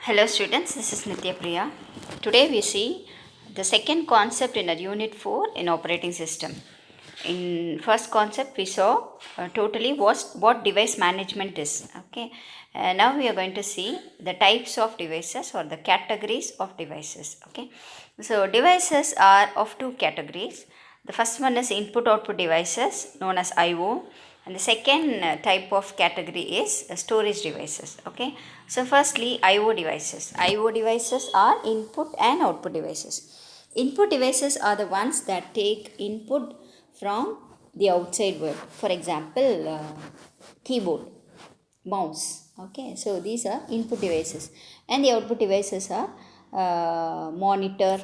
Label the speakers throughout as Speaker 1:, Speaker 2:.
Speaker 1: Hello students, this is Nitya Priya. Today we see the second concept in our unit 4 in operating system. In first concept we saw totally what device management is. Okay. Now we are going to see the types of devices or the categories of devices. Okay. So devices are of two categories. The first one is input output devices known as IO, and the second type of category is storage devices. Okay. So firstly IO devices. IO devices are input and output devices. Input devices are the ones that take input from the outside world. For example, keyboard, mouse. Okay, so these are input devices, and the output devices are monitor,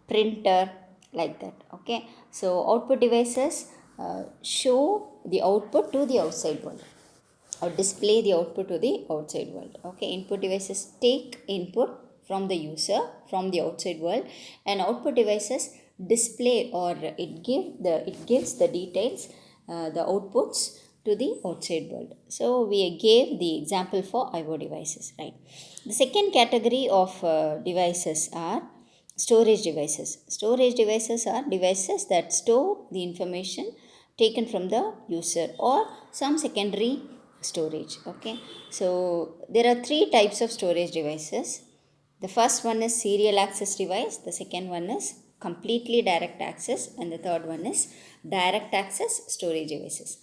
Speaker 1: printer, like that. Okay, so output devices show the output to the outside world or display the output to the outside world. Okay, input devices take input from the user from the outside world, and output devices display or it gives the details, the outputs to the outside world. So we gave the example for IO devices, right? The second category of devices are storage devices. Storage devices are devices that store the information taken from the user or some secondary storage. Okay, so there are three types of storage devices. The first one is serial access device, the second one is completely direct access, and the third one is direct access storage devices.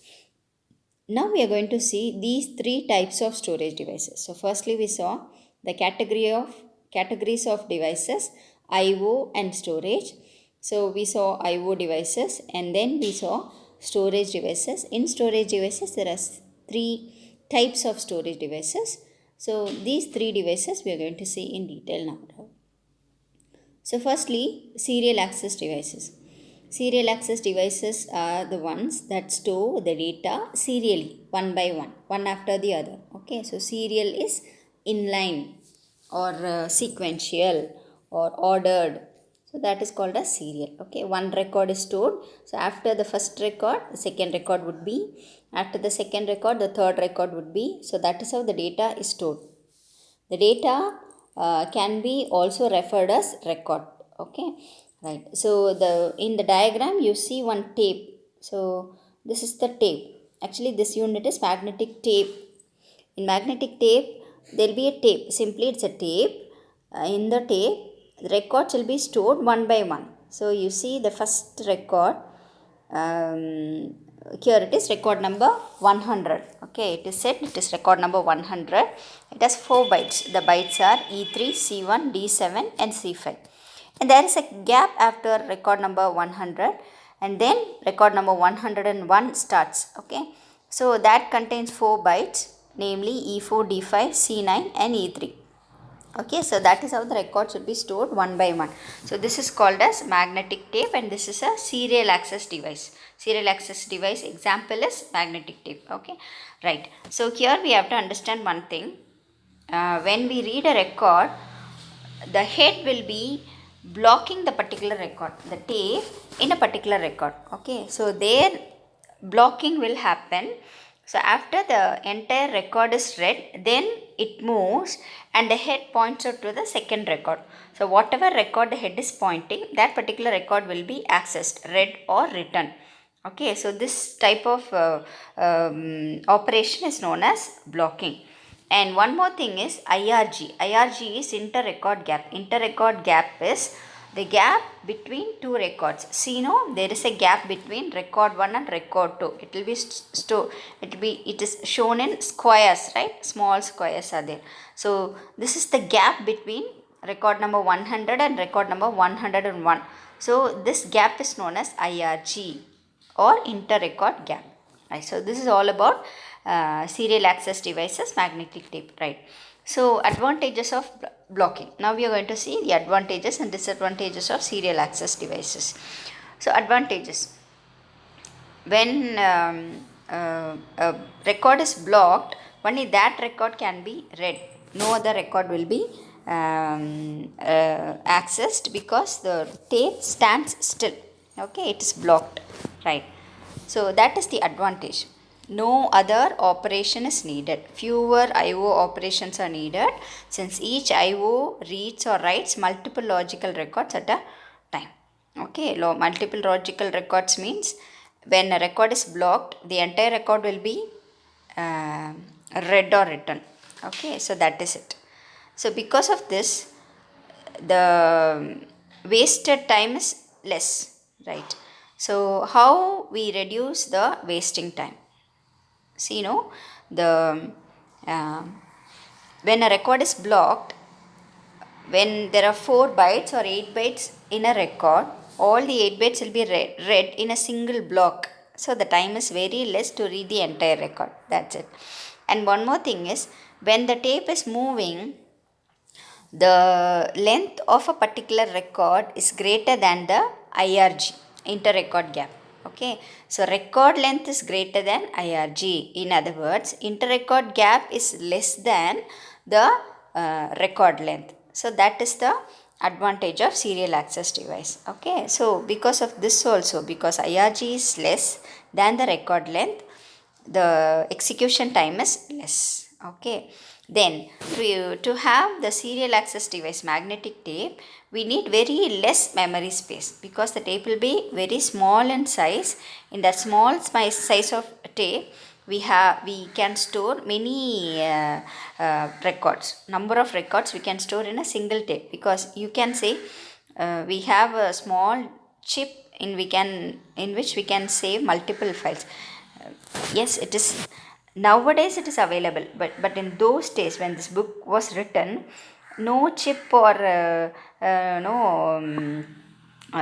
Speaker 1: Now we are going to see these three types of storage devices. So firstly we saw the categories of devices, IO and storage. So we saw IO devices, and then we saw storage devices. In storage devices there are three types of storage devices. So these three devices we are going to see in detail now. So firstly, serial access devices. Serial access devices are the ones that store the data serially, one by one after the other. Okay, so serial is inline or sequential or ordered. So that is called as serial. Okay, one record is stored. So after the first record, the second record would be. After the second record, the third record would be. So that is how the data is stored. The data can be also referred as record. Okay, right. So in the diagram you see one tape. So this is the tape. Actually this unit is magnetic tape. In magnetic tape there will be a tape. Simply it's a tape. In the tape the records will be stored one by one. So you see the first record, here it is record number 100. Okay, it is said it is record number 100. It has 4 bytes. The bytes are E3, C1, D7 and C5, and there is a gap after record number 100, and then record number 101 starts. Okay, so that contains 4 bytes, namely E4, D5, C9 and E3. Okay, so that is how the record should be stored one by one. So this is called as magnetic tape, and this is a serial access device. Serial access device example is magnetic tape. Okay, right. So here we have to understand one thing. When we read a record, the head will be blocking the particular record, the tape in a particular record. Okay, so their blocking will happen. So after the entire record is read, then it moves and the head points out to the second record. So whatever record the head is pointing, that particular record will be accessed, read or written. Okay, so this type of operation is known as blocking. And one more thing is IRG. IRG is inter-record gap. Inter-record gap is the gap between two records. See, there is a gap between record 1 and record 2. It will be it is shown in squares, right? Small squares are there. So this is the gap between record number 100 and record number 101. So this gap is known as IRG or inter-record gap. Right. So this is all about serial access devices, magnetic tape, right? So advantages of blocking. Now we are going to see the advantages and disadvantages of serial access devices. So advantages: when a record is blocked, only that record can be read. No other record will be accessed because the tape stands still. Okay, it is blocked, right? So that is the advantage. no other operation is needed. Fewer IO operations are needed since each IO reads or writes multiple logical records at a time. Okay, multiple logical records means when a record is blocked, the entire record will be uh, read or written. Okay, so that is it. So because of this, the wasted time is less, right? So how we reduce the wasting time? See, the uh, when a record is blocked, when there are 4 bytes or 8 bytes in a record, all the 8 bytes will be read in a single block. So the time is very less to read the entire record. That's it. And one more thing is, when the tape is moving, the length of a particular record is greater than the IRG, inter-record gap. Okay, so record length is greater than IRG. In other words, inter-record gap is less than the record length. So that is the advantage of serial access device. Okay, so because of this also, because IRG is less than the record length, the execution time is less. Okay, then to have the serial access device magnetic tape, we need very less memory space because the tape will be very small in size. In that small size of tape, we can store many records, number of records we can store in a single tape, because you can say we have a small chip in which we can save multiple files. Yes, it is, nowadays it is available, but in those days when this book was written, no chip or no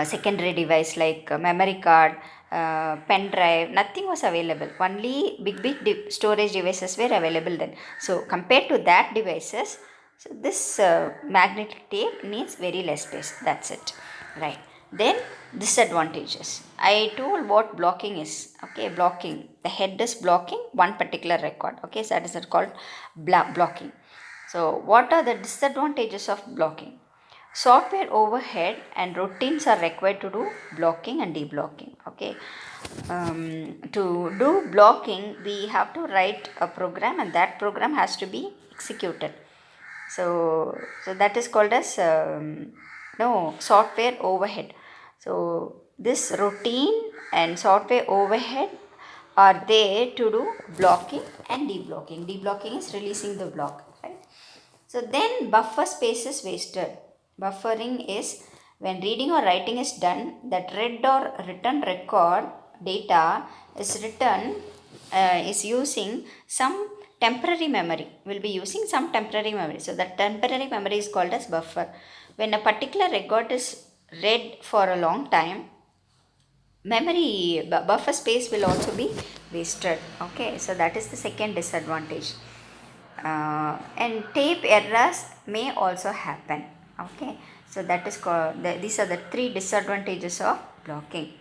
Speaker 1: secondary device like memory card, pen drive, nothing was available. Only big storage devices were available then. So compared to that devices, so this magnetic tape needs very less space. That's it, right? Then disadvantages. I told what blocking is. Okay, blocking. The head is blocking one particular record. Okay, so that is called blocking. So what are the disadvantages of blocking? Software overhead and routines are required to do blocking and deblocking. Okay, to do blocking, we have to write a program, and that program has to be executed. So that is called as no software overhead. So this routine and software overhead are there to do blocking and deblocking. Deblocking is releasing the block, right? So then buffer space is wasted. Buffering is when reading or writing is done, that read or written record data is written is using some temporary memory, will be using some temporary memory. So that temporary memory is called as buffer. When a particular record is read for a long time, memory buffer space will also be wasted. Okay, so that is the second disadvantage. And tape errors may also happen. Okay, so that is called these are the 3 disadvantages of blocking.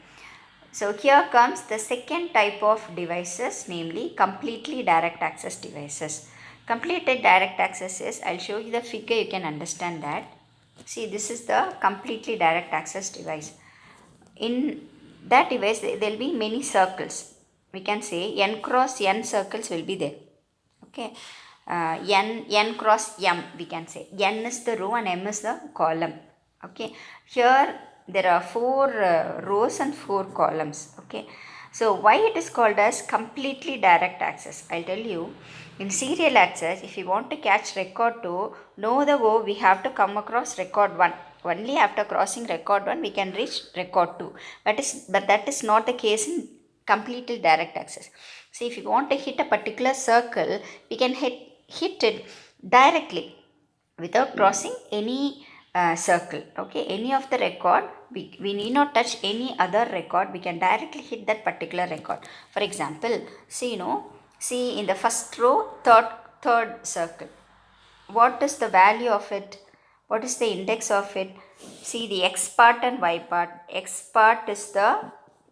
Speaker 1: So here comes the second type of devices, namely completely direct access devices. Completed direct access is, I'll show you the figure, you can understand that. See, this is the completely direct access device. In that device, there will be many circles. We can say n cross n circles will be there. Okay, n cross m, we can say. N is the row and m is the column. Okay, here there are 4 rows and 4 columns. Okay, so why it is called as completely direct access? I'll tell you. In serial access, if you want to catch record 2, know the go, we have to come across record 1. Only after crossing record 1 we can reach record 2. But that is not the case in completely direct access. See, if you want to hit a particular circle, we can hit it directly without crossing any circle. Okay, any of the record, we need not touch any other record, we can directly hit that particular record. For example, see in the first row, third circle, what is the value of it? What is the index of it? See the x part and y part. X part is the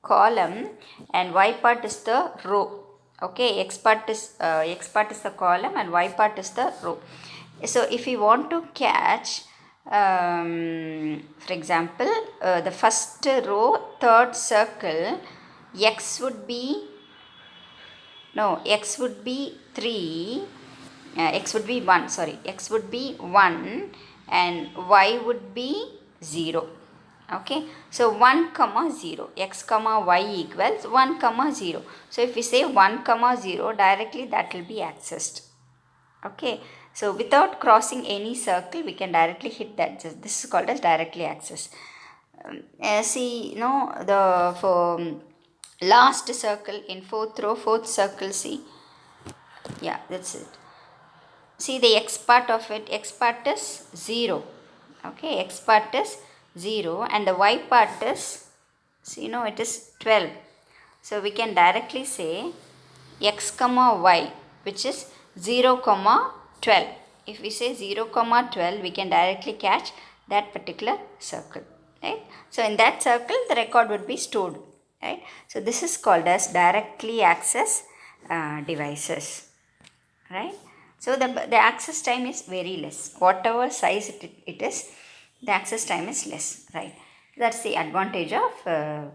Speaker 1: column and y part is the row. Okay, x part is the column and y part is the row. So if we want to catch, for example, the first row, third circle, x would be No, x would be 3, x would be 1, sorry, x would be 1 and y would be 0. Okay, so 1 comma 0, x comma y equals 1 comma 0. So if we say 1 comma 0, directly that will be accessed. Okay, so without crossing any circle, we can directly hit that. This is called as directly access. See, the for last circle in fourth row, fourth circle, see, yeah, that's it. See the x part of it, x part is 0. Okay, x part is 0 and the y part is, see, it is 12. So we can directly say x comma y, which is 0 comma 12. If we say 0 comma 12, we can directly catch that particular circle, right? So in that circle the record would be stored, right? So this is called as directly access devices, right? So the access time is very less. Whatever size it is, the access time is less, right? That's the advantage of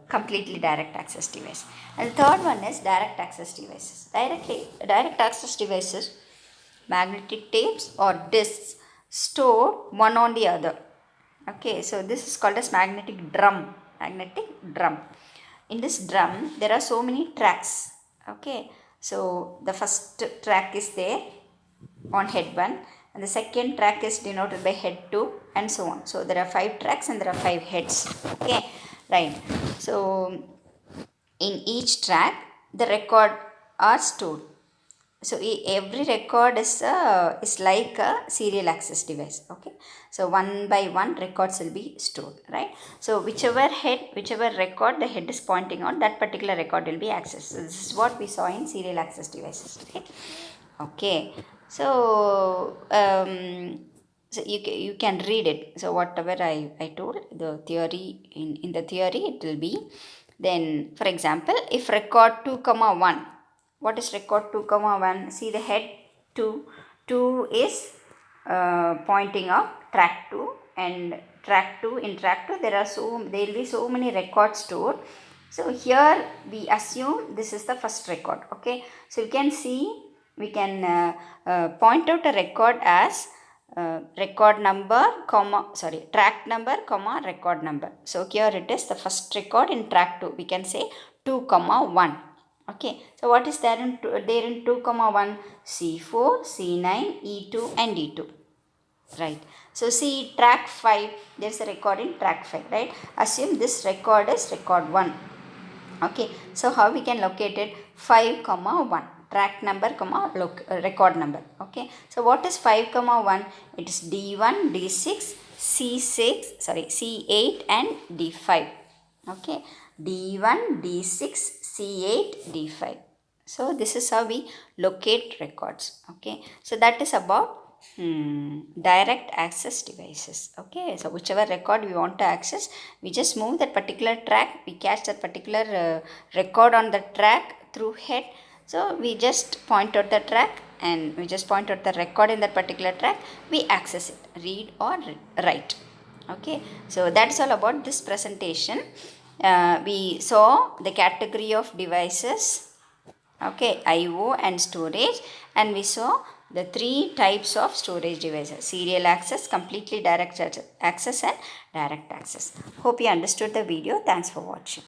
Speaker 1: completely direct access device. And the third one is direct access devices. Direct access devices, magnetic tapes or discs store one on the other. Okay, so this is called as magnetic drum. Magnetic drum. In this drum there are so many tracks. Okay, so the first track is there on head 1 and the second track is denoted by head 2 and so on. So there are 5 tracks and there are 5 heads. Okay, right. So in each track the record are stored. So every record is like a serial access device. Okay, so one by one records will be stored, right? So whichever record the head is pointing on, that particular record will be accessed. So this is what we saw in serial access devices, right? Okay, so so you can read it. So whatever I told, the theory, in the theory it will be, then for example, if record 2 comma 1, what is record 2 comma 1? See the head 2 is pointing up track 2, and track 2, in track 2 there will be so many records stored. So here we assume this is the first record. Okay, so you can see, we can point out a record as record number comma, sorry, track number comma record number. So here it is the first record in track 2, we can say 2 comma 1. Okay, so what is there in 2 comma 1? C4, C9, E2 and E2, right? So see track 5, there is a record in track 5, right? Assume this record is record 1. Okay, so how we can locate it? 5 comma 1, track number comma record number. Okay, so what is 5 comma 1? It is D1, D6, C6, sorry, C8 and D5. Okay, D1, D6, C8, D5. So this is how we locate records. Okay, so that is about direct access devices. Okay, so whichever record we want to access, we just move that particular track, we catch that particular record on the track through head. So we just point out the track and we just point out the record in that particular track, we access it, read or write. Okay, so that's all about this presentation. We saw the category of devices, okay, IO and storage, and we saw the 3 types of storage devices: serial access, completely direct access and direct access. Hope you understood the video. Thanks for watching.